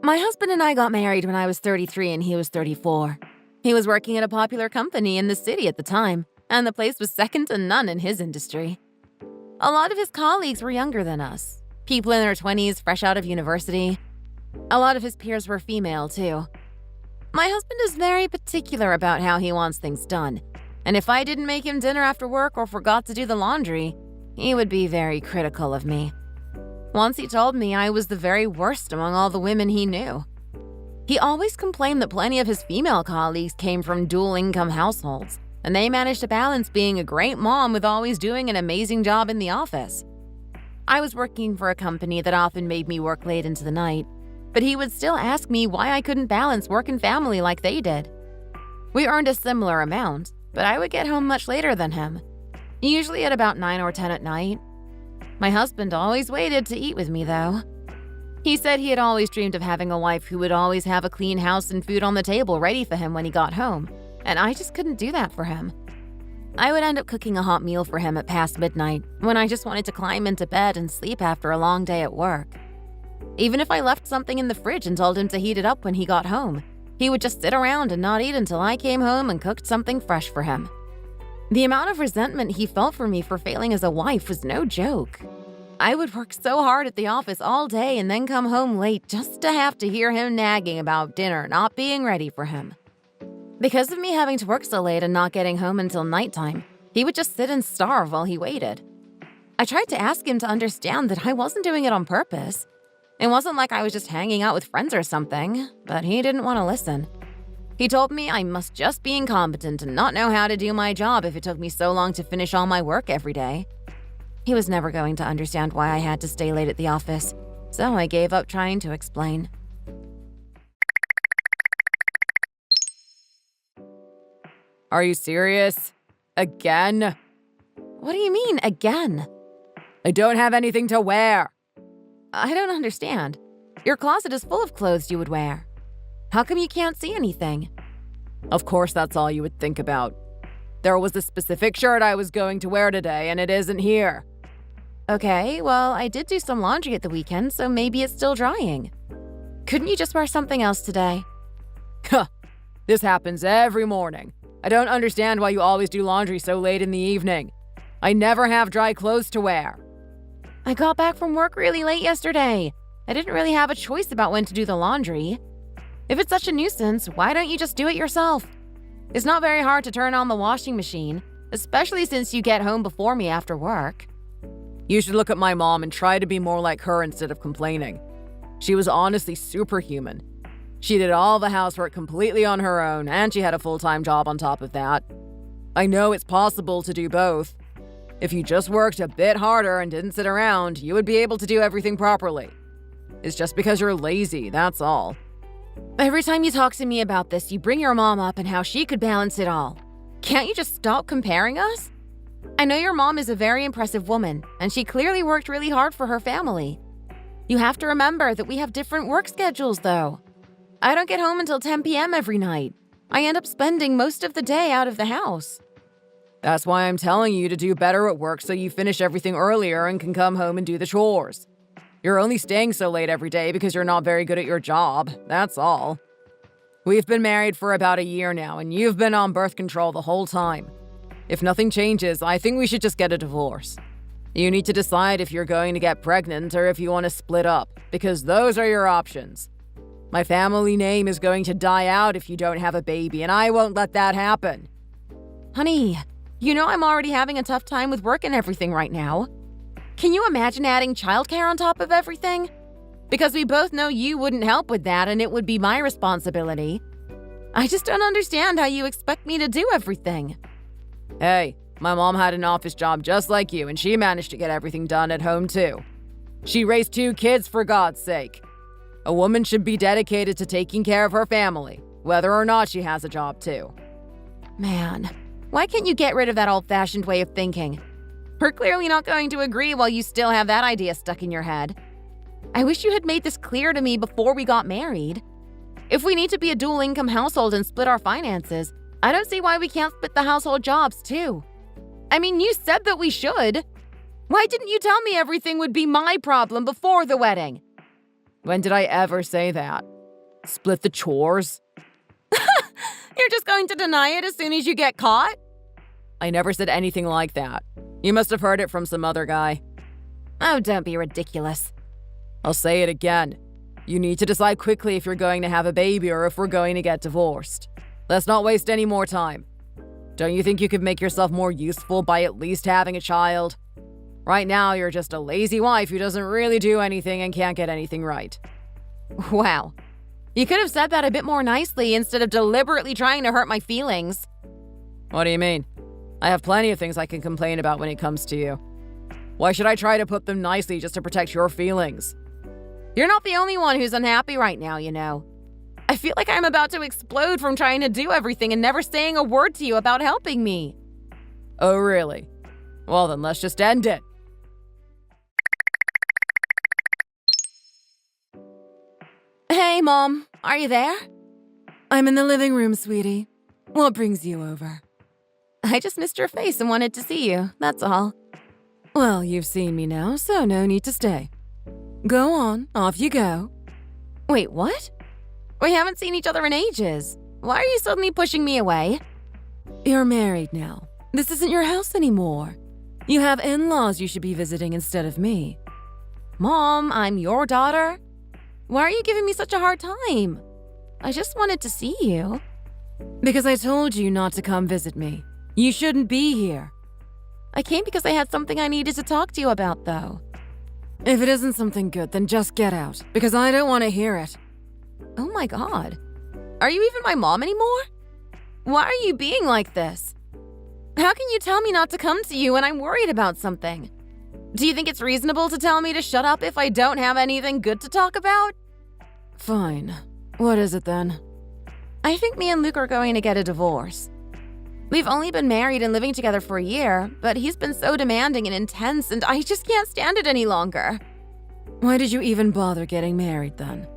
My husband and I got married when I was 33 and he was 34. He was working at a popular company in the city at the time, and the place was second to none in his industry. A lot of his colleagues were younger than us, people in their 20s fresh out of university. A lot of his peers were female, too. My husband is very particular about how he wants things done, and if I didn't make him dinner after work or forgot to do the laundry, he would be very critical of me. Once he told me I was the very worst among all the women he knew. He always complained that plenty of his female colleagues came from dual-income households, and they managed to balance being a great mom with always doing an amazing job in the office. I was working for a company that often made me work late into the night, but he would still ask me why I couldn't balance work and family like they did. We earned a similar amount, but I would get home much later than him, usually at about 9 or 10 at night. My husband always waited to eat with me, though. He said he had always dreamed of having a wife who would always have a clean house and food on the table ready for him when he got home, and I just couldn't do that for him. I would end up cooking a hot meal for him at past midnight, when I just wanted to climb into bed and sleep after a long day at work. Even if I left something in the fridge and told him to heat it up when he got home, he would just sit around and not eat until I came home and cooked something fresh for him. The amount of resentment he felt for me for failing as a wife was no joke. I would work so hard at the office all day and then come home late just to have to hear him nagging about dinner not being ready for him. Because of me having to work so late and not getting home until nighttime, he would just sit and starve while he waited. I tried to ask him to understand that I wasn't doing it on purpose. It wasn't like I was just hanging out with friends or something, but he didn't want to listen. He told me I must just be incompetent and not know how to do my job if it took me so long to finish all my work every day. He was never going to understand why I had to stay late at the office, so I gave up trying to explain. Are you serious? Again? What do you mean, again? I don't have anything to wear. I don't understand. Your closet is full of clothes you would wear. How come you can't see anything? Of course that's all you would think about. There was a specific shirt I was going to wear today, and it isn't here. Okay, well, I did do some laundry at the weekend, so maybe it's still drying. Couldn't you just wear something else today? Huh. This happens every morning. I don't understand why you always do laundry so late in the evening. I never have dry clothes to wear. I got back from work really late yesterday. I didn't really have a choice about when to do the laundry. If it's such a nuisance, why don't you just do it yourself? It's not very hard to turn on the washing machine, especially since you get home before me after work. You should look at my mom and try to be more like her instead of complaining. She was honestly superhuman. She did all the housework completely on her own, and she had a full-time job on top of that. I know it's possible to do both. If you just worked a bit harder and didn't sit around, you would be able to do everything properly. It's just because you're lazy, that's all. Every time you talk to me about this, you bring your mom up and how she could balance it all. Can't you just stop comparing us? I know your mom is a very impressive woman, and she clearly worked really hard for her family. You have to remember that we have different work schedules, though. I don't get home until 10 p.m. every night. I end up spending most of the day out of the house. That's why I'm telling you to do better at work so you finish everything earlier and can come home and do the chores. You're only staying so late every day because you're not very good at your job, that's all. We've been married for about a year now, and you've been on birth control the whole time. If nothing changes, I think we should just get a divorce. You need to decide if you're going to get pregnant or if you want to split up, because those are your options. My family name is going to die out if you don't have a baby, and I won't let that happen. Honey, you know I'm already having a tough time with work and everything right now. Can you imagine adding childcare on top of everything? Because we both know you wouldn't help with that and it would be my responsibility. I just don't understand how you expect me to do everything. Hey, my mom had an office job just like you, and she managed to get everything done at home too. She raised 2 kids, for God's sake. A woman should be dedicated to taking care of her family, whether or not she has a job too. Man, why can't you get rid of that old-fashioned way of thinking? We're clearly not going to agree while you still have that idea stuck in your head. I wish you had made this clear to me before we got married. If we need to be a dual-income household and split our finances, I don't see why we can't split the household jobs too. I mean, you said that we should. Why didn't you tell me everything would be my problem before the wedding? When did I ever say that? Split the chores? You're just going to deny it as soon as you get caught? I never said anything like that. You must have heard it from some other guy. Oh, don't be ridiculous. I'll say it again. You need to decide quickly if you're going to have a baby or if we're going to get divorced. Let's not waste any more time. Don't you think you could make yourself more useful by at least having a child? Right now, you're just a lazy wife who doesn't really do anything and can't get anything right. Wow. You could have said that a bit more nicely instead of deliberately trying to hurt my feelings. What do you mean? I have plenty of things I can complain about when it comes to you. Why should I try to put them nicely just to protect your feelings? You're not the only one who's unhappy right now, you know. I feel like I'm about to explode from trying to do everything and never saying a word to you about helping me. Oh, really? Well, then let's just end it. Hey, Mom. Are you there? I'm in the living room, sweetie. What brings you over? I just missed your face and wanted to see you, that's all. Well, you've seen me now, so no need to stay. Go on, off you go. Wait, what? We haven't seen each other in ages. Why are you suddenly pushing me away? You're married now. This isn't your house anymore. You have in-laws you should be visiting instead of me. Mom, I'm your daughter. Why are you giving me such a hard time? I just wanted to see you. Because I told you not to come visit me. You shouldn't be here. I came because I had something I needed to talk to you about, though. If it isn't something good, then just get out, because I don't want to hear it. Oh my God. Are you even my mom anymore? Why are you being like this? How can you tell me not to come to you when I'm worried about something? Do you think it's reasonable to tell me to shut up if I don't have anything good to talk about? Fine. What is it then? I think me and Luke are going to get a divorce. We've only been married and living together for a year, but he's been so demanding and intense, and I just can't stand it any longer. Why did you even bother getting married then?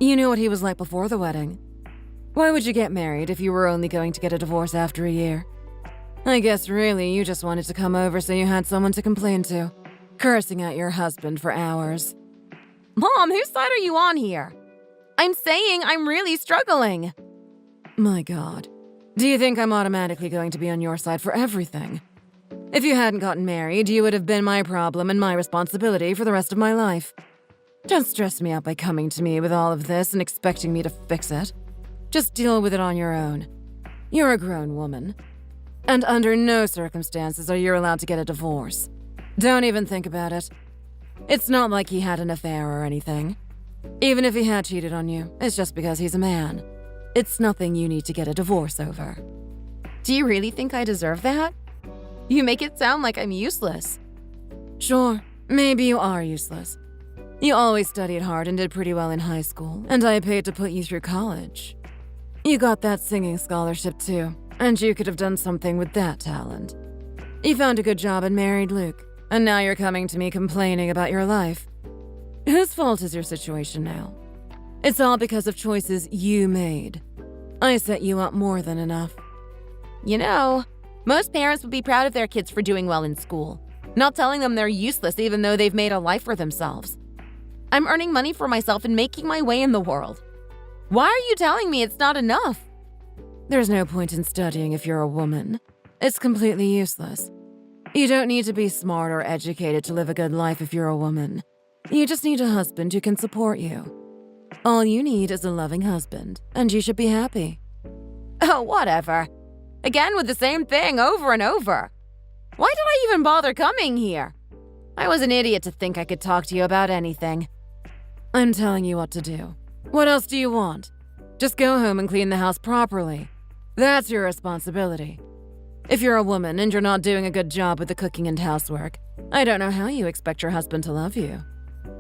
You knew what he was like before the wedding. Why would you get married if you were only going to get a divorce after a year? I guess really you just wanted to come over so you had someone to complain to, cursing at your husband for hours. Mom, whose side are you on here? I'm saying I'm really struggling. My God. Do you think I'm automatically going to be on your side for everything? If you hadn't gotten married, you would have been my problem and my responsibility for the rest of my life. Don't stress me out by coming to me with all of this and expecting me to fix it. Just deal with it on your own. You're a grown woman. And under no circumstances are you allowed to get a divorce. Don't even think about it. It's not like he had an affair or anything. Even if he had cheated on you, it's just because he's a man. It's nothing you need to get a divorce over. Do you really think I deserve that? You make it sound like I'm useless. Sure, maybe you are useless. You always studied hard and did pretty well in high school, and I paid to put you through college. You got that singing scholarship too, and you could have done something with that talent. You found a good job and married Luke, and now you're coming to me complaining about your life. Whose fault is your situation now? It's all because of choices you made. I set you up more than enough. You know, most parents would be proud of their kids for doing well in school, not telling them they're useless even though they've made a life for themselves. I'm earning money for myself and making my way in the world. Why are you telling me it's not enough? There's no point in studying if you're a woman. It's completely useless. You don't need to be smart or educated to live a good life if you're a woman. You just need a husband who can support you. All you need is a loving husband, and you should be happy. Oh, whatever. Again with the same thing over and over. Why did I even bother coming here? I was an idiot to think I could talk to you about anything. I'm telling you what to do. What else do you want? Just go home and clean the house properly. That's your responsibility. If you're a woman and you're not doing a good job with the cooking and housework, I don't know how you expect your husband to love you.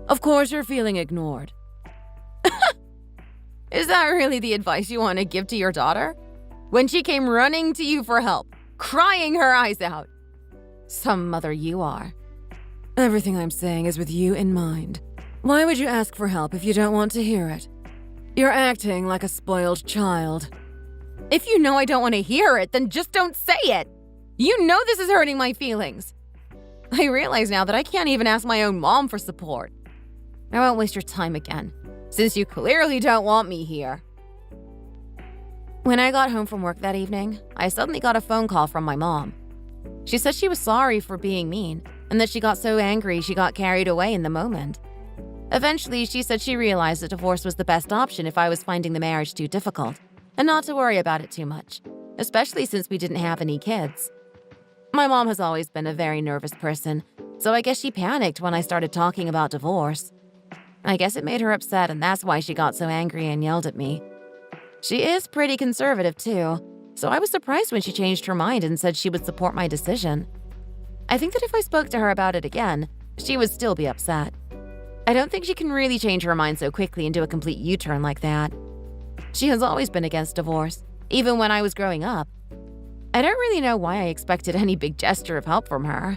Of course you're feeling ignored. Is that really the advice you want to give to your daughter? When she came running to you for help, crying her eyes out. Some mother you are. Everything I'm saying is with you in mind. Why would you ask for help if you don't want to hear it? You're acting like a spoiled child. If you know I don't want to hear it, then just don't say it. You know this is hurting my feelings. I realize now that I can't even ask my own mom for support. I won't waste your time again. since you clearly don't want me here. When I got home from work that evening, I suddenly got a phone call from my mom. She said she was sorry for being mean and that she got so angry she got carried away in the moment. Eventually, she said she realized that divorce was the best option if I was finding the marriage too difficult, and not to worry about it too much, especially since we didn't have any kids. My mom has always been a very nervous person, so I guess she panicked when I started talking about divorce. I guess it made her upset, and that's why she got so angry and yelled at me. She is pretty conservative too, so I was surprised when she changed her mind and said she would support my decision. I think that if I spoke to her about it again, she would still be upset. I don't think she can really change her mind so quickly and do a complete U-turn like that. She has always been against divorce, even when I was growing up. I don't really know why I expected any big gesture of help from her.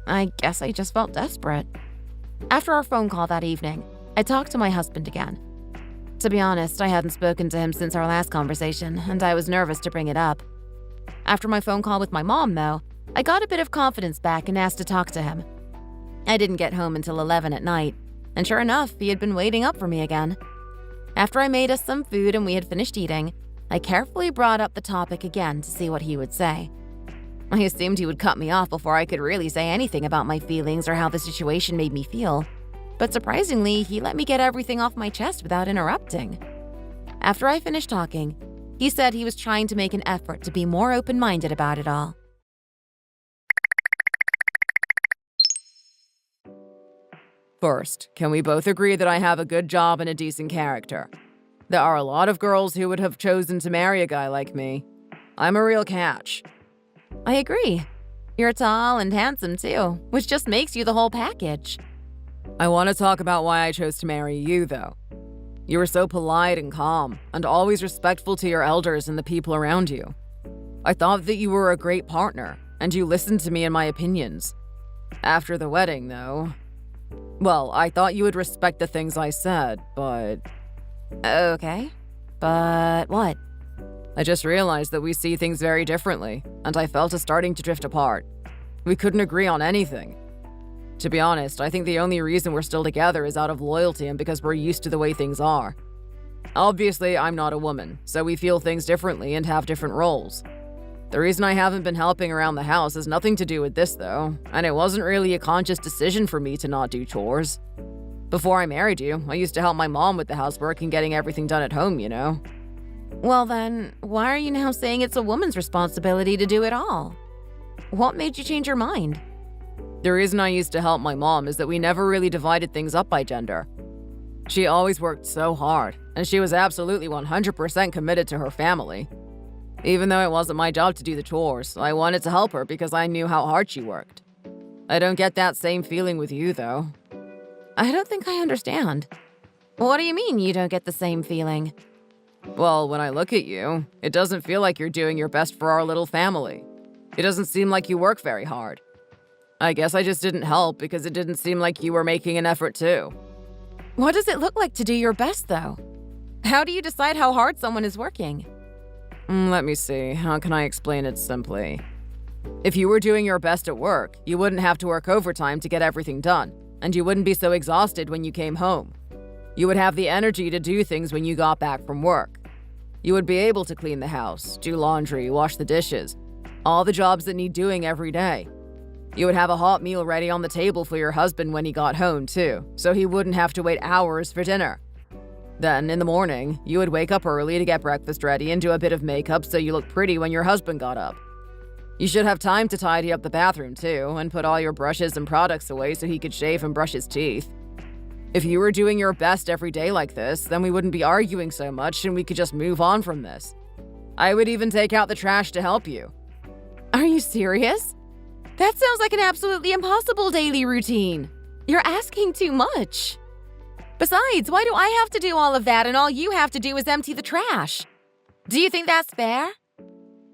I guess I just felt desperate. After our phone call that evening, I talked to my husband again. To be honest, I hadn't spoken to him since our last conversation, and I was nervous to bring it up. After my phone call with my mom, though, I got a bit of confidence back and asked to talk to him. I didn't get home until 11 at night, and sure enough, he had been waiting up for me again. After I made us some food and we had finished eating, I carefully brought up the topic again to see what he would say. I assumed he would cut me off before I could really say anything about my feelings or how the situation made me feel. But surprisingly, he let me get everything off my chest without interrupting. After I finished talking, he said he was trying to make an effort to be more open-minded about it all. First, can we both agree that I have a good job and a decent character? There are a lot of girls who would have chosen to marry a guy like me. I'm a real catch. I agree. You're tall and handsome too, which just makes you the whole package. I want to talk about why I chose to marry you, though. You were so polite and calm, and always respectful to your elders and the people around you. I thought that you were a great partner, and you listened to me and my opinions. After the wedding, though, well, I thought you would respect the things I said, but... Okay, but what? I just realized that we see things very differently, and I felt us starting to drift apart. We couldn't agree on anything. To be honest, I think the only reason we're still together is out of loyalty and because we're used to the way things are. Obviously, I'm not a woman, so we feel things differently and have different roles. The reason I haven't been helping around the house has nothing to do with this, though, and it wasn't really a conscious decision for me to not do chores. Before I married you, I used to help my mom with the housework and getting everything done at home, you know? Well then, why are you now saying it's a woman's responsibility to do it all? What made you change your mind? The reason I used to help my mom is that we never really divided things up by gender. She always worked so hard, and she was absolutely 100% committed to her family. Even though it wasn't my job to do the chores, I wanted to help her because I knew how hard she worked. I don't get that same feeling with you, though. I don't think I understand. What do you mean you don't get the same feeling? Well, when I look at you, it doesn't feel like you're doing your best for our little family. It doesn't seem like you work very hard. I guess I just didn't help because it didn't seem like you were making an effort too. What does it look like to do your best, though? How do you decide how hard someone is working? Let me see. How can I explain it simply? If you were doing your best at work, you wouldn't have to work overtime to get everything done, and you wouldn't be so exhausted when you came home. You would have the energy to do things when you got back from work. You would be able to clean the house, do laundry, wash the dishes, all the jobs that need doing every day. You would have a hot meal ready on the table for your husband when he got home, too, so he wouldn't have to wait hours for dinner. Then, in the morning, you would wake up early to get breakfast ready and do a bit of makeup so you look pretty when your husband got up. You should have time to tidy up the bathroom, too, and put all your brushes and products away so he could shave and brush his teeth. If you were doing your best every day like this, then we wouldn't be arguing so much and we could just move on from this. I would even take out the trash to help you. Are you serious? That sounds like an absolutely impossible daily routine. You're asking too much. Besides, why do I have to do all of that and all you have to do is empty the trash? Do you think that's fair?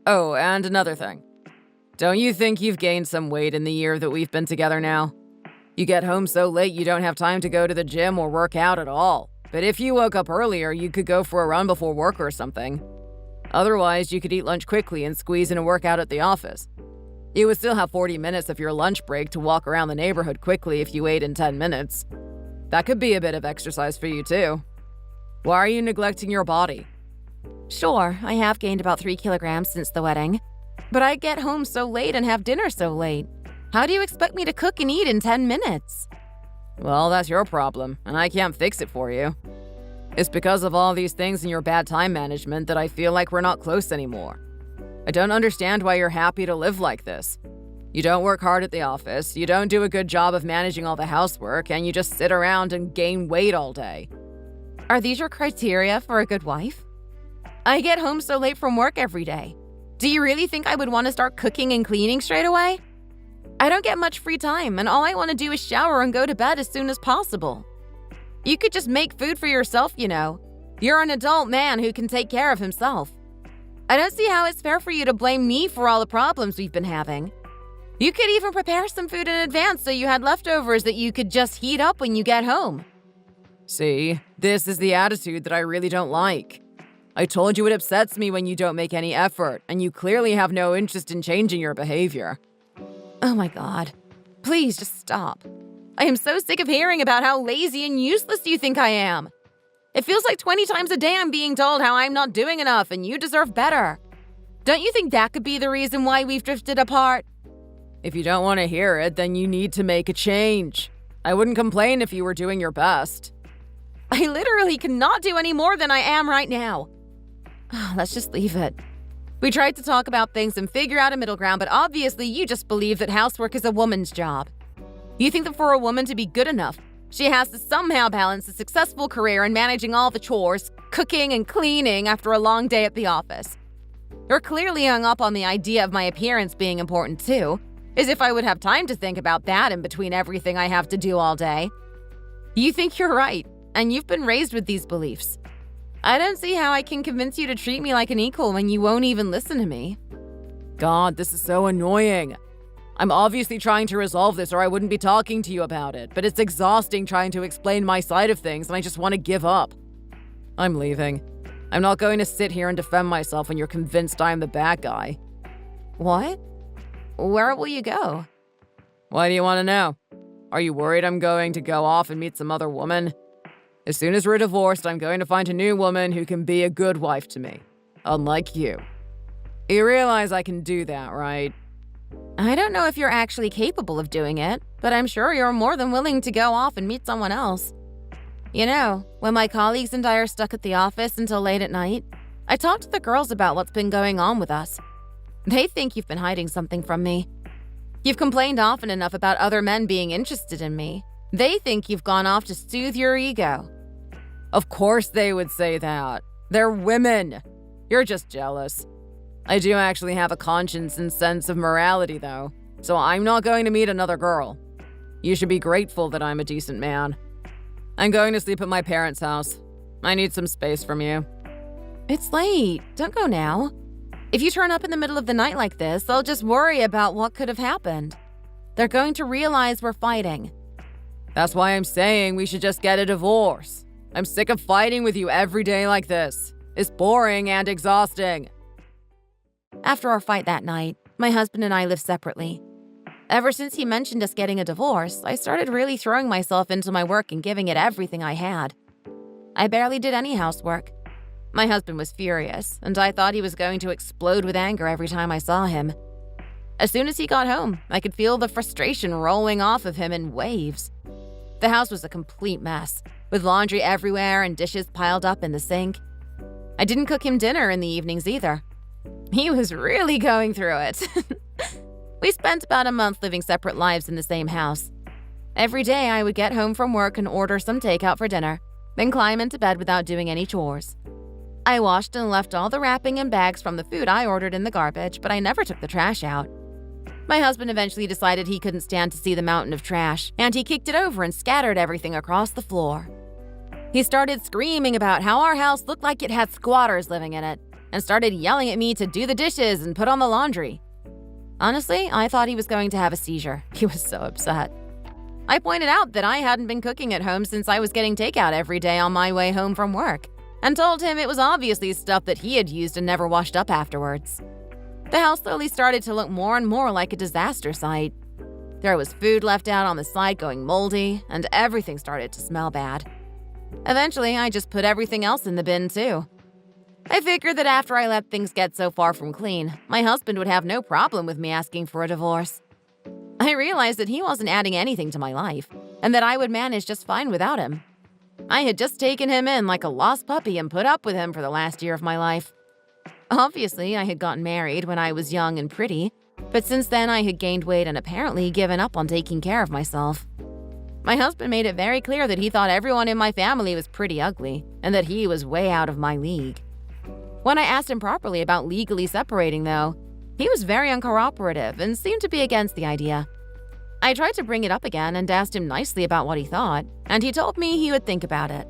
Oh, and another thing. Don't you think you've gained some weight in the year that we've been together now? You get home so late you don't have time to go to the gym or work out at all. But if you woke up earlier, you could go for a run before work or something. Otherwise, you could eat lunch quickly and squeeze in a workout at the office. You would still have 40 minutes of your lunch break to walk around the neighborhood quickly if you ate in 10 minutes. That could be a bit of exercise for you too. Why are you neglecting your body? Sure, I have gained about 3 kilograms since the wedding. But I get home so late and have dinner so late. How do you expect me to cook and eat in 10 minutes? Well, that's your problem, and I can't fix it for you. It's because of all these things and your bad time management that I feel like we're not close anymore. I don't understand why you're happy to live like this. You don't work hard at the office, you don't do a good job of managing all the housework, and you just sit around and gain weight all day. Are these your criteria for a good wife? I get home so late from work every day. Do you really think I would want to start cooking and cleaning straight away? I don't get much free time, and all I want to do is shower and go to bed as soon as possible. You could just make food for yourself, you know. You're an adult man who can take care of himself. I don't see how it's fair for you to blame me for all the problems we've been having. You could even prepare some food in advance so you had leftovers that you could just heat up when you get home. See, this is the attitude that I really don't like. I told you it upsets me when you don't make any effort, and you clearly have no interest in changing your behavior. Oh my God. Please just stop. I am so sick of hearing about how lazy and useless you think I am. It feels like 20 times a day I'm being told how I'm not doing enough and you deserve better. Don't you think that could be the reason why we've drifted apart? If you don't want to hear it, then you need to make a change. I wouldn't complain if you were doing your best. I literally cannot do any more than I am right now. Let's just leave it. We tried to talk about things and figure out a middle ground, but obviously you just believe that housework is a woman's job. You think that for a woman to be good enough, she has to somehow balance a successful career and managing all the chores, cooking and cleaning after a long day at the office. You're clearly hung up on the idea of my appearance being important too, as if I would have time to think about that in between everything I have to do all day. You think you're right, and you've been raised with these beliefs. I don't see how I can convince you to treat me like an equal when you won't even listen to me. God, this is so annoying. I'm obviously trying to resolve this or I wouldn't be talking to you about it, but it's exhausting trying to explain my side of things and I just want to give up. I'm leaving. I'm not going to sit here and defend myself when you're convinced I'm the bad guy. What? Where will you go? Why do you want to know? Are you worried I'm going to go off and meet some other woman? As soon as we're divorced, I'm going to find a new woman who can be a good wife to me. Unlike you. You realize I can do that, right? I don't know if you're actually capable of doing it, but I'm sure you're more than willing to go off and meet someone else. You know, when my colleagues and I are stuck at the office until late at night, I talk to the girls about what's been going on with us. They think you've been hiding something from me. You've complained often enough about other men being interested in me. They think you've gone off to soothe your ego. Of course they would say that. They're women. You're just jealous. I do actually have a conscience and sense of morality, though, so I'm not going to meet another girl. You should be grateful that I'm a decent man. I'm going to sleep at my parents' house. I need some space from you. It's late. Don't go now. If you turn up in the middle of the night like this, they'll just worry about what could have happened. They're going to realize we're fighting. That's why I'm saying we should just get a divorce. I'm sick of fighting with you every day like this. It's boring and exhausting. After our fight that night, my husband and I live separately. Ever since he mentioned us getting a divorce, I started really throwing myself into my work and giving it everything I had. I barely did any housework. My husband was furious, and I thought he was going to explode with anger every time I saw him. As soon as he got home, I could feel the frustration rolling off of him in waves. The house was a complete mess, with laundry everywhere and dishes piled up in the sink. I didn't cook him dinner in the evenings either. He was really going through it. We spent about a month living separate lives in the same house. Every day I would get home from work and order some takeout for dinner, then climb into bed without doing any chores. I washed and left all the wrapping and bags from the food I ordered in the garbage, but I never took the trash out. My husband eventually decided he couldn't stand to see the mountain of trash, and he kicked it over and scattered everything across the floor. He started screaming about how our house looked like it had squatters living in it, and started yelling at me to do the dishes and put on the laundry. Honestly, I thought he was going to have a seizure. He was so upset. I pointed out that I hadn't been cooking at home since I was getting takeout every day on my way home from work, and told him it was obviously stuff that he had used and never washed up afterwards. The house slowly started to look more and more like a disaster site. There was food left out on the side going moldy, and everything started to smell bad. Eventually, I just put everything else in the bin, too. I figured that after I let things get so far from clean, my husband would have no problem with me asking for a divorce. I realized that he wasn't adding anything to my life, and that I would manage just fine without him. I had just taken him in like a lost puppy and put up with him for the last year of my life. Obviously, I had gotten married when I was young and pretty, but since then I had gained weight and apparently given up on taking care of myself. My husband made it very clear that he thought everyone in my family was pretty ugly, and that he was way out of my league. When I asked him properly about legally separating, though, he was very uncooperative and seemed to be against the idea. I tried to bring it up again and asked him nicely about what he thought, and he told me he would think about it.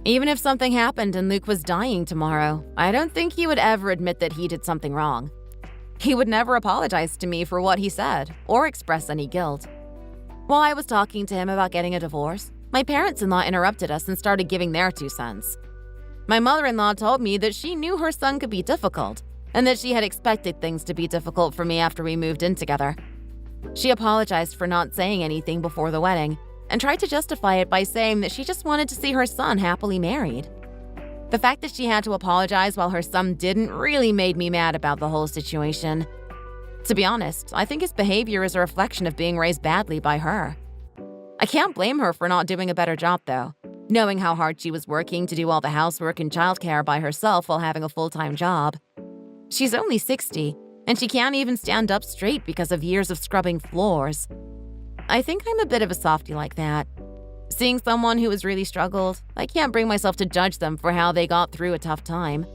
Even if something happened and Luke was dying tomorrow, I don't think he would ever admit that he did something wrong. He would never apologize to me for what he said or express any guilt. While I was talking to him about getting a divorce, my parents-in-law interrupted us and started giving their 2 cents. My mother-in-law told me that she knew her son could be difficult and that she had expected things to be difficult for me after we moved in together. She apologized for not saying anything before the wedding and tried to justify it by saying that she just wanted to see her son happily married. The fact that she had to apologize while her son didn't really made me mad about the whole situation. To be honest, I think his behavior is a reflection of being raised badly by her. I can't blame her for not doing a better job, though, knowing how hard she was working to do all the housework and childcare by herself while having a full-time job. She's only 60, and she can't even stand up straight because of years of scrubbing floors. I think I'm a bit of a softie like that. Seeing someone who has really struggled, I can't bring myself to judge them for how they got through a tough time.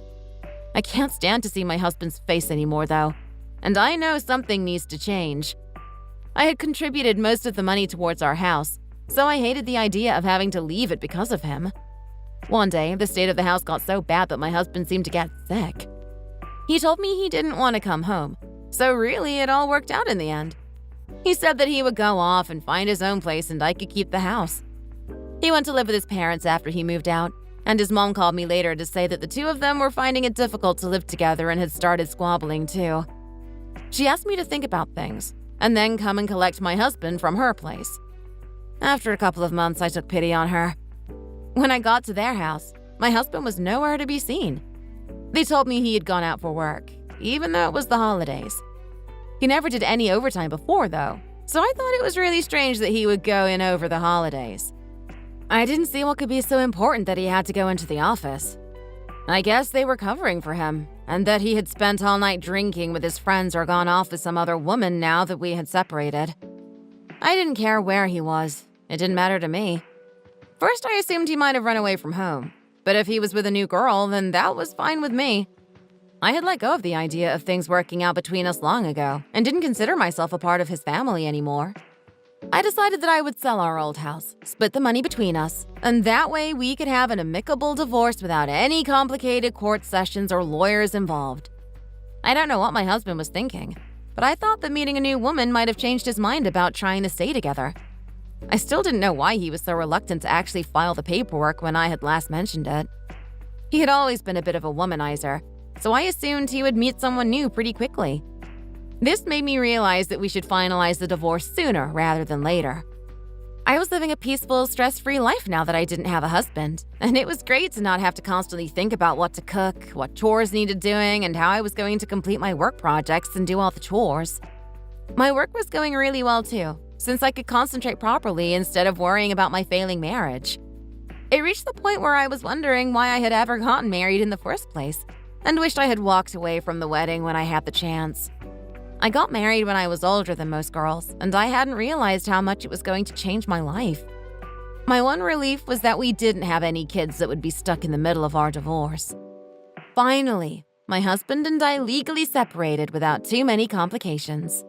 I can't stand to see my husband's face anymore, though, and I know something needs to change. I had contributed most of the money towards our house, so I hated the idea of having to leave it because of him. One day, the state of the house got so bad that my husband seemed to get sick. He told me he didn't want to come home, so really it all worked out in the end. He said that he would go off and find his own place and I could keep the house. He went to live with his parents after he moved out, and his mom called me later to say that the 2 of them were finding it difficult to live together and had started squabbling too. She asked me to think about things, and then come and collect my husband from her place. After a couple of months, I took pity on her. When I got to their house, my husband was nowhere to be seen. They told me he had gone out for work, even though it was the holidays. He never did any overtime before, though, so I thought it was really strange that he would go in over the holidays. I didn't see what could be so important that he had to go into the office. I guess they were covering for him, and that he had spent all night drinking with his friends or gone off with some other woman now that we had separated. I didn't care where he was. It didn't matter to me. First, I assumed he might have run away from home, but if he was with a new girl, then that was fine with me. I had let go of the idea of things working out between us long ago and didn't consider myself a part of his family anymore. I decided that I would sell our old house, split the money between us, and that way we could have an amicable divorce without any complicated court sessions or lawyers involved. I don't know what my husband was thinking, but I thought that meeting a new woman might have changed his mind about trying to stay together. I still didn't know why he was so reluctant to actually file the paperwork when I had last mentioned it. He had always been a bit of a womanizer, so I assumed he would meet someone new pretty quickly. This made me realize that we should finalize the divorce sooner rather than later. I was living a peaceful, stress-free life now that I didn't have a husband, and it was great to not have to constantly think about what to cook, what chores needed doing, and how I was going to complete my work projects and do all the chores. My work was going really well too, since I could concentrate properly instead of worrying about my failing marriage. It reached the point where I was wondering why I had ever gotten married in the first place, and wished I had walked away from the wedding when I had the chance. I got married when I was older than most girls, and I hadn't realized how much it was going to change my life. My one relief was that we didn't have any kids that would be stuck in the middle of our divorce. Finally, my husband and I legally separated without too many complications.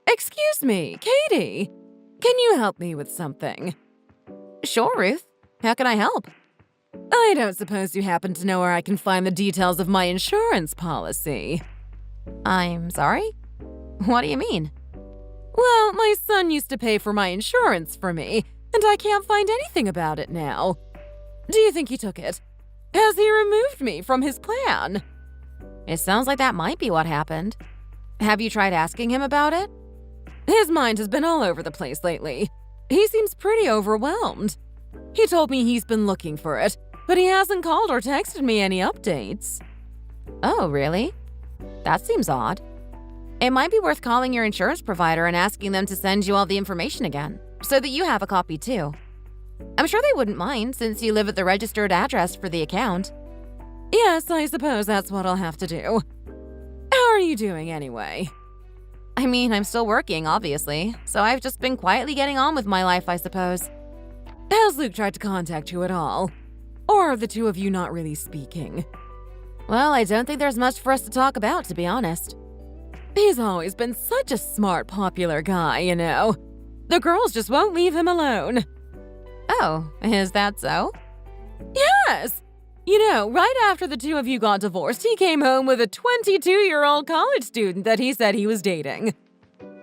Excuse me, Katie. Can you help me with something? Sure, Ruth. How can I help? I don't suppose you happen to know where I can find the details of my insurance policy. I'm sorry? What do you mean? Well, my son used to pay for my insurance for me, and I can't find anything about it now. Do you think he took it? Has he removed me from his plan? It sounds like that might be what happened. Have you tried asking him about it? His mind has been all over the place lately. He seems pretty overwhelmed. He told me he's been looking for it, but he hasn't called or texted me any updates. Oh, really? That seems odd. It might be worth calling your insurance provider and asking them to send you all the information again, so that you have a copy too. I'm sure they wouldn't mind since you live at the registered address for the account. Yes, I suppose that's what I'll have to do. How are you doing anyway? I mean, I'm still working, obviously, so I've just been quietly getting on with my life, I suppose. Has Luke tried to contact you at all? Or are the two of you not really speaking? Well, I don't think there's much for us to talk about, to be honest. He's always been such a smart, popular guy, you know. The girls just won't leave him alone. Oh, is that so? Yes! You know, right after the two of you got divorced, he came home with a 22-year-old college student that he said he was dating.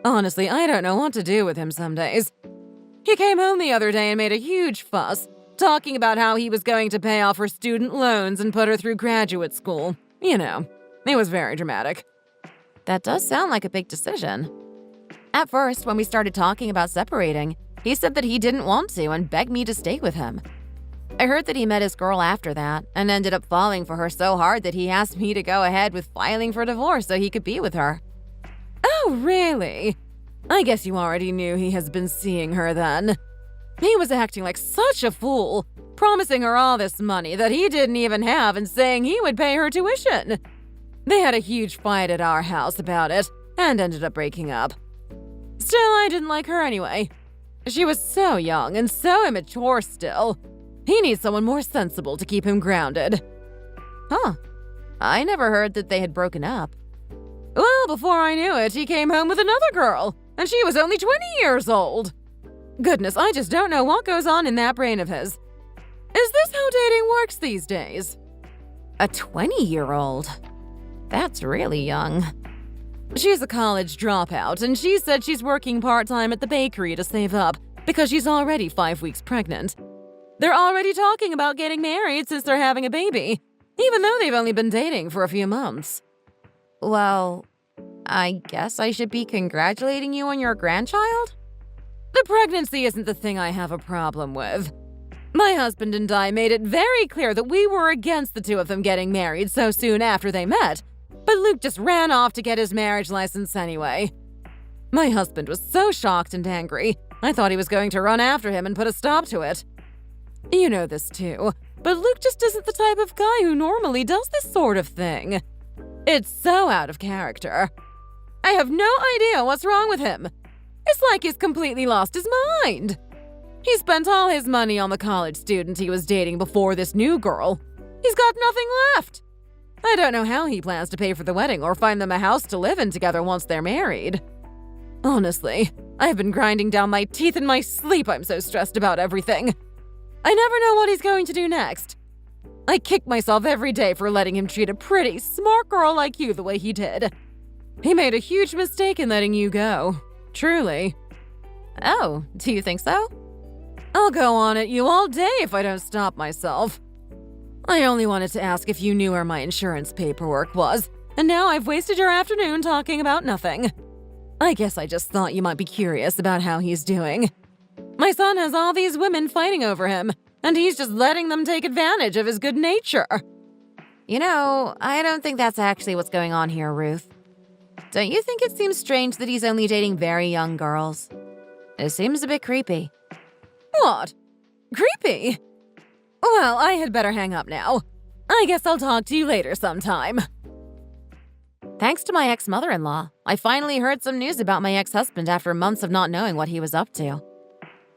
Honestly, I don't know what to do with him some days. He came home the other day and made a huge fuss, talking about how he was going to pay off her student loans and put her through graduate school. You know, it was very dramatic. That does sound like a big decision. At first, when we started talking about separating, he said that he didn't want to and begged me to stay with him. I heard that he met his girl after that and ended up falling for her so hard that he asked me to go ahead with filing for divorce so he could be with her. Oh, really? I guess you already knew he has been seeing her then. He was acting like such a fool, promising her all this money that he didn't even have and saying he would pay her tuition. They had a huge fight at our house about it and ended up breaking up. Still, I didn't like her anyway. She was so young and so immature still. He needs someone more sensible to keep him grounded. Huh. I never heard that they had broken up. Well, before I knew it, he came home with another girl, and she was only 20 years old. Goodness, I just don't know what goes on in that brain of his. Is this how dating works these days? A 20-year-old? That's really young. She's a college dropout, and she said she's working part-time at the bakery to save up because she's already 5 weeks pregnant. They're already talking about getting married since they're having a baby, even though they've only been dating for a few months. Well, I guess I should be congratulating you on your grandchild? The pregnancy isn't the thing I have a problem with. My husband and I made it very clear that we were against the two of them getting married so soon after they met, but Luke just ran off to get his marriage license anyway. My husband was so shocked and angry, I thought he was going to run after him and put a stop to it. You know this too, but Luke just isn't the type of guy who normally does this sort of thing. It's so out of character. I have no idea what's wrong with him. It's like he's completely lost his mind. He spent all his money on the college student he was dating before this new girl. He's got nothing left. I don't know how he plans to pay for the wedding or find them a house to live in together once they're married. Honestly, I've been grinding down my teeth in my sleep. I'm so stressed about everything. I never know what he's going to do next. I kick myself every day for letting him treat a pretty, smart girl like you the way he did. He made a huge mistake in letting you go. Truly. Oh, do you think so? I'll go on at you all day if I don't stop myself. I only wanted to ask if you knew where my insurance paperwork was, and now I've wasted your afternoon talking about nothing. I guess I just thought you might be curious about how he's doing. My son has all these women fighting over him, and he's just letting them take advantage of his good nature. You know, I don't think that's actually what's going on here, Ruth. Don't you think it seems strange that he's only dating very young girls? It seems a bit creepy. What? Creepy? Well, I had better hang up now. I guess I'll talk to you later sometime. Thanks to my ex-mother-in-law, I finally heard some news about my ex-husband after months of not knowing what he was up to.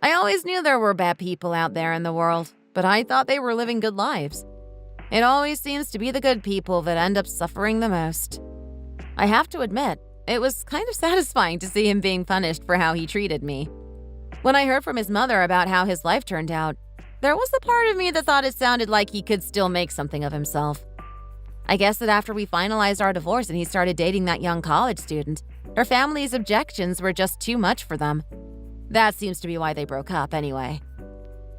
I always knew there were bad people out there in the world, but I thought they were living good lives. It always seems to be the good people that end up suffering the most. I have to admit, it was kind of satisfying to see him being punished for how he treated me. When I heard from his mother about how his life turned out, there was a part of me that thought it sounded like he could still make something of himself. I guess that after we finalized our divorce and he started dating that young college student, her family's objections were just too much for them. That seems to be why they broke up anyway.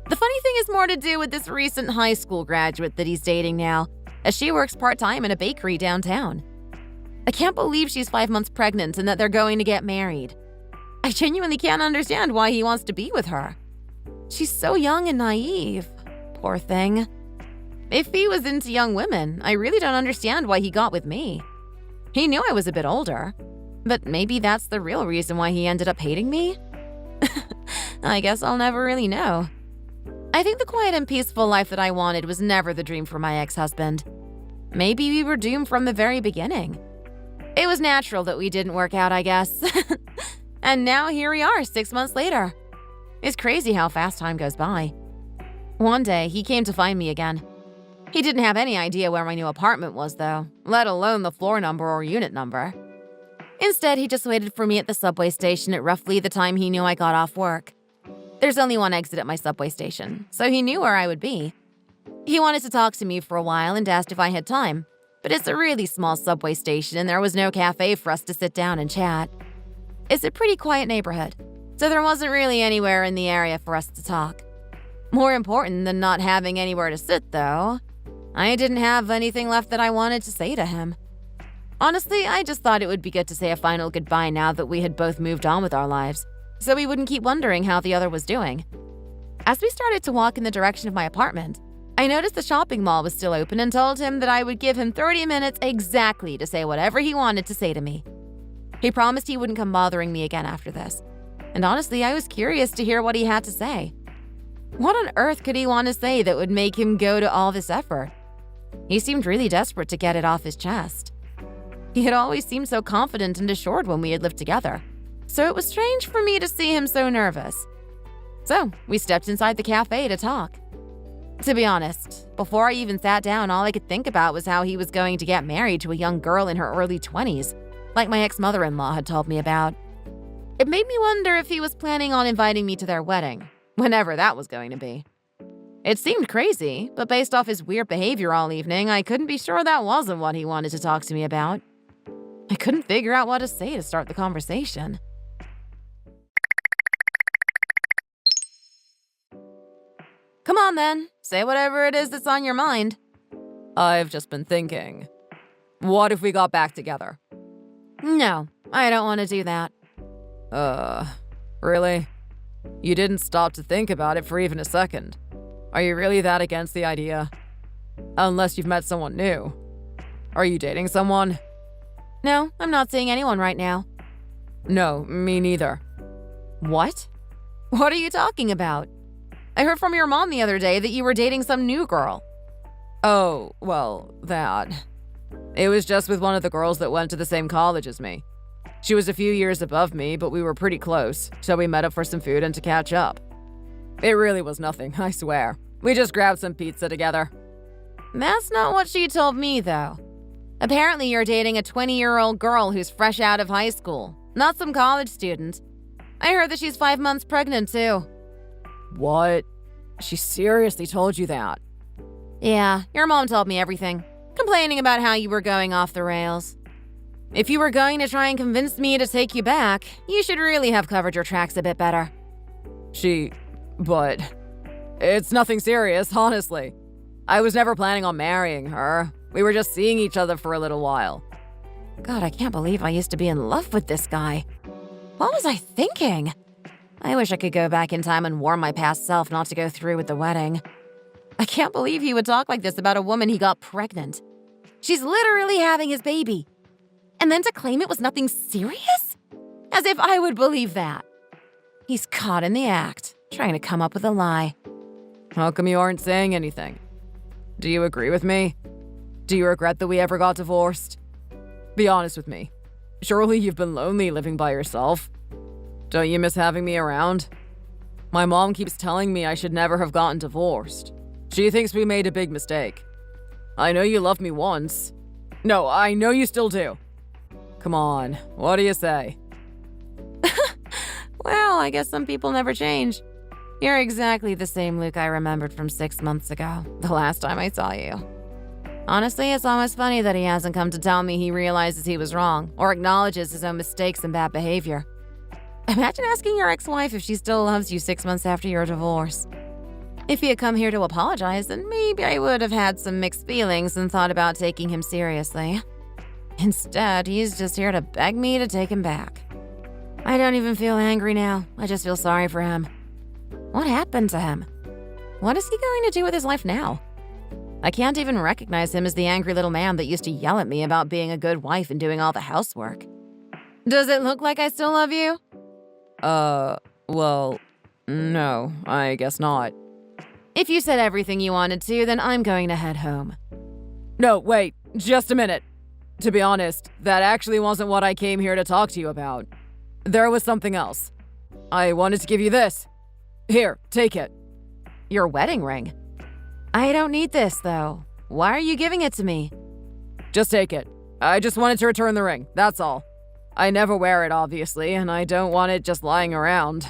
The funny thing is more to do with this recent high school graduate that he's dating now, as she works part-time in a bakery downtown. I can't believe she's 5 months pregnant and that they're going to get married. I genuinely can't understand why he wants to be with her. She's so young and naive. Poor thing. If he was into young women, I really don't understand why he got with me. He knew I was a bit older, but maybe that's the real reason why he ended up hating me? I guess I'll never really know. I think the quiet and peaceful life that I wanted was never the dream for my ex-husband. Maybe we were doomed from the very beginning. It was natural that we didn't work out, I guess. And now here we are 6 months later. It's crazy how fast time goes by. One day, he came to find me again. He didn't have any idea where my new apartment was, though, let alone the floor number or unit number. Instead, he just waited for me at the subway station at roughly the time he knew I got off work. There's only one exit at my subway station, so he knew where I would be. He wanted to talk to me for a while and asked if I had time, but it's a really small subway station and there was no cafe for us to sit down and chat. It's a pretty quiet neighborhood, so there wasn't really anywhere in the area for us to talk. More important than not having anywhere to sit, though, I didn't have anything left that I wanted to say to him. Honestly, I just thought it would be good to say a final goodbye now that we had both moved on with our lives, so we wouldn't keep wondering how the other was doing. As we started to walk in the direction of my apartment, I noticed the shopping mall was still open and told him that I would give him 30 minutes exactly to say whatever he wanted to say to me. He promised he wouldn't come bothering me again after this, and honestly, I was curious to hear what he had to say. What on earth could he want to say that would make him go to all this effort? He seemed really desperate to get it off his chest. He had always seemed so confident and assured when we had lived together, so it was strange for me to see him so nervous. So, we stepped inside the cafe to talk. To be honest, before I even sat down, all I could think about was how he was going to get married to a young girl in her early 20s, like my ex-mother-in-law had told me about. It made me wonder if he was planning on inviting me to their wedding, whenever that was going to be. It seemed crazy, but based off his weird behavior all evening, I couldn't be sure that wasn't what he wanted to talk to me about. I couldn't figure out what to say to start the conversation. Come on then, say whatever it is that's on your mind. I've just been thinking. What if we got back together? No, I don't want to do that. Really? You didn't stop to think about it for even a second. Are you really that against the idea? Unless you've met someone new. Are you dating someone? No, I'm not seeing anyone right now. No, me neither. What? What are you talking about? I heard from your mom the other day that you were dating some new girl. Oh, well, that. It was just with one of the girls that went to the same college as me. She was a few years above me, but we were pretty close, so we met up for some food and to catch up. It really was nothing, I swear. We just grabbed some pizza together. That's not what she told me, though. Apparently, you're dating a 20-year-old girl who's fresh out of high school, not some college student. I heard that she's 5 months pregnant, too. What? She seriously told you that? Yeah, your mom told me everything, complaining about how you were going off the rails. If you were going to try and convince me to take you back, you should really have covered your tracks a bit better. But it's nothing serious, honestly. I was never planning on marrying her. We were just seeing each other for a little while. God, I can't believe I used to be in love with this guy. What was I thinking? I wish I could go back in time and warn my past self not to go through with the wedding. I can't believe he would talk like this about a woman he got pregnant. She's literally having his baby. And then to claim it was nothing serious? As if I would believe that. He's caught in the act, trying to come up with a lie. How come you aren't saying anything? Do you agree with me? Do you regret that we ever got divorced? Be honest with me. Surely you've been lonely living by yourself. Don't you miss having me around? My mom keeps telling me I should never have gotten divorced. She thinks we made a big mistake. I know you loved me once. No, I know you still do. Come on, what do you say? Well, I guess some people never change. You're exactly the same Luke I remembered from 6 months ago, the last time I saw you. Honestly, it's almost funny that he hasn't come to tell me he realizes he was wrong or acknowledges his own mistakes and bad behavior. Imagine asking your ex-wife if she still loves you 6 months after your divorce. If he had come here to apologize, then maybe I would have had some mixed feelings and thought about taking him seriously. Instead, he's just here to beg me to take him back. I don't even feel angry now. I just feel sorry for him. What happened to him? What is he going to do with his life now? I can't even recognize him as the angry little man that used to yell at me about being a good wife and doing all the housework. Does it look like I still love you? Well, no, I guess not. If you said everything you wanted to, then I'm going to head home. No, wait, just a minute. To be honest, that actually wasn't what I came here to talk to you about. There was something else. I wanted to give you this. Here, take it. Your wedding ring? I don't need this, though. Why are you giving it to me? Just take it. I just wanted to return the ring, that's all. I never wear it, obviously, and I don't want it just lying around.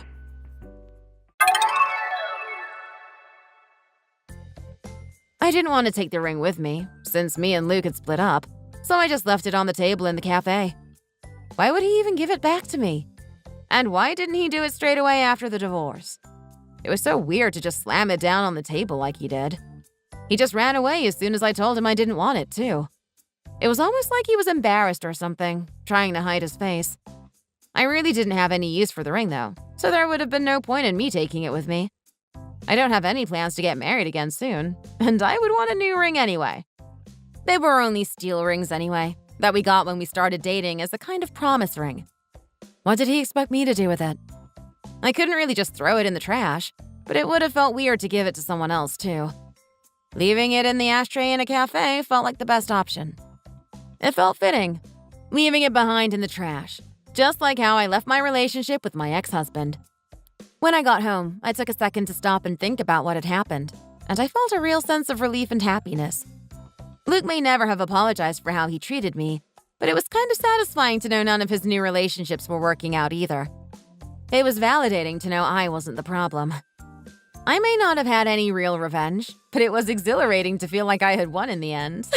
I didn't want to take the ring with me, since me and Luke had split up, so I just left it on the table in the cafe. Why would he even give it back to me? And why didn't he do it straight away after the divorce? It was so weird to just slam it down on the table like he did. He just ran away as soon as I told him I didn't want it, too. It was almost like he was embarrassed or something, trying to hide his face. I really didn't have any use for the ring, though, so there would have been no point in me taking it with me. I don't have any plans to get married again soon, and I would want a new ring anyway. They were only steel rings anyway, that we got when we started dating as a kind of promise ring. What did he expect me to do with it? I couldn't really just throw it in the trash, but it would have felt weird to give it to someone else, too. Leaving it in the ashtray in a cafe felt like the best option. It felt fitting, leaving it behind in the trash, just like how I left my relationship with my ex-husband. When I got home, I took a second to stop and think about what had happened, and I felt a real sense of relief and happiness. Luke may never have apologized for how he treated me, but it was kind of satisfying to know none of his new relationships were working out either. It was validating to know I wasn't the problem. I may not have had any real revenge, but it was exhilarating to feel like I had won in the end.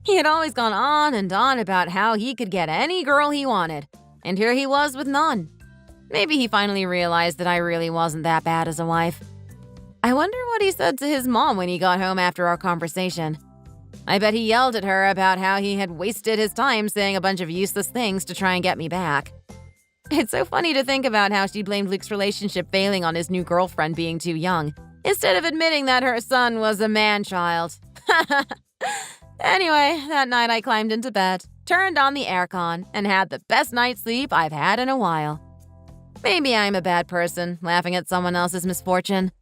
He had always gone on and on about how he could get any girl he wanted, and here he was with none. Maybe he finally realized that I really wasn't that bad as a wife. I wonder what he said to his mom when he got home after our conversation. I bet he yelled at her about how he had wasted his time saying a bunch of useless things to try and get me back. It's so funny to think about how she blamed Luke's relationship failing on his new girlfriend being too young, instead of admitting that her son was a man-child. Anyway, that night I climbed into bed, turned on the aircon, and had the best night's sleep I've had in a while. Maybe I'm a bad person, laughing at someone else's misfortune.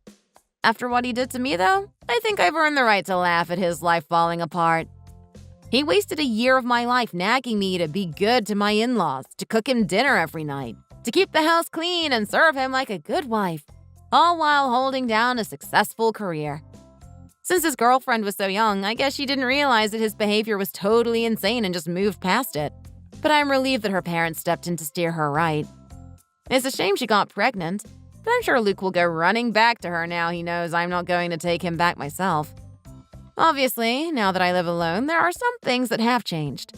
After what he did to me, though, I think I've earned the right to laugh at his life falling apart. He wasted a year of my life nagging me to be good to my in-laws, to cook him dinner every night, to keep the house clean and serve him like a good wife, all while holding down a successful career. Since his girlfriend was so young, I guess she didn't realize that his behavior was totally insane and just moved past it. But I'm relieved that her parents stepped in to steer her right. It's a shame she got pregnant, but I'm sure Luke will go running back to her now he knows I'm not going to take him back myself. Obviously, now that I live alone, there are some things that have changed.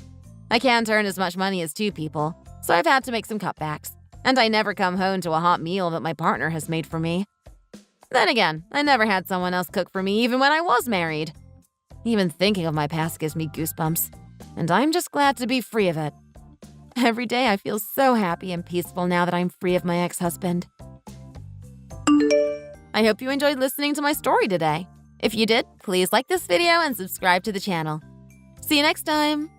I can't earn as much money as two people, so I've had to make some cutbacks, and I never come home to a hot meal that my partner has made for me. Then again, I never had someone else cook for me even when I was married. Even thinking of my past gives me goosebumps, and I'm just glad to be free of it. Every day I feel so happy and peaceful now that I'm free of my ex-husband. I hope you enjoyed listening to my story today. If you did, please like this video and subscribe to the channel. See you next time!